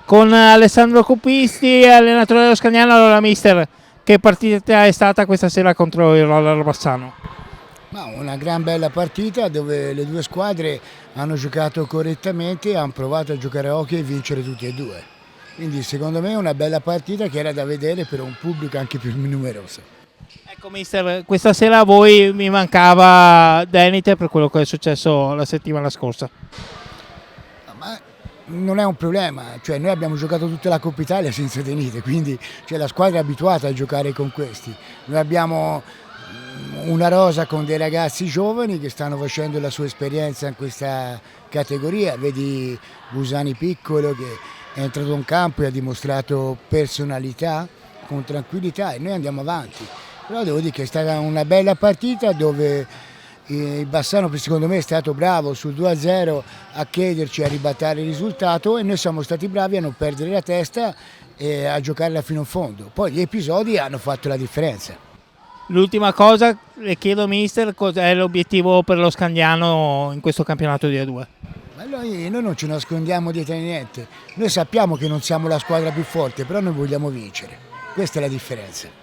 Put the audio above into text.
Con Alessandro Copisti, allenatore dello Scagnano. Allora, mister, che partita è stata questa sera contro il Roller Bassano? Ma una gran bella partita dove le due squadre hanno giocato correttamente, hanno provato a giocare a hockey e vincere tutti e due. Quindi secondo me è una bella partita che era da vedere per un pubblico anche più numeroso. Ecco, mister, questa sera a voi mi mancava Denite per quello che è successo la settimana scorsa. Ma non è un problema, cioè noi abbiamo giocato tutta la Coppa Italia senza Denite, quindi cioè, la squadra è abituata a giocare con questi. Noi abbiamo una rosa con dei ragazzi giovani che stanno facendo la sua esperienza in questa categoria, vedi Busani Piccolo che è entrato in campo e ha dimostrato personalità con tranquillità e noi andiamo avanti. Però devo dire che è stata una bella partita dove il Bassano secondo me è stato bravo sul 2-0 a chiederci a ribattare il risultato e noi siamo stati bravi a non perdere la testa e a giocarla fino in fondo. Poi gli episodi hanno fatto la differenza. L'ultima cosa, le chiedo mister, cos'è l'obiettivo per lo Scandiano in questo campionato di A2? Ma noi non ci nascondiamo dietro a niente, noi sappiamo che non siamo la squadra più forte, però noi vogliamo vincere, questa è la differenza.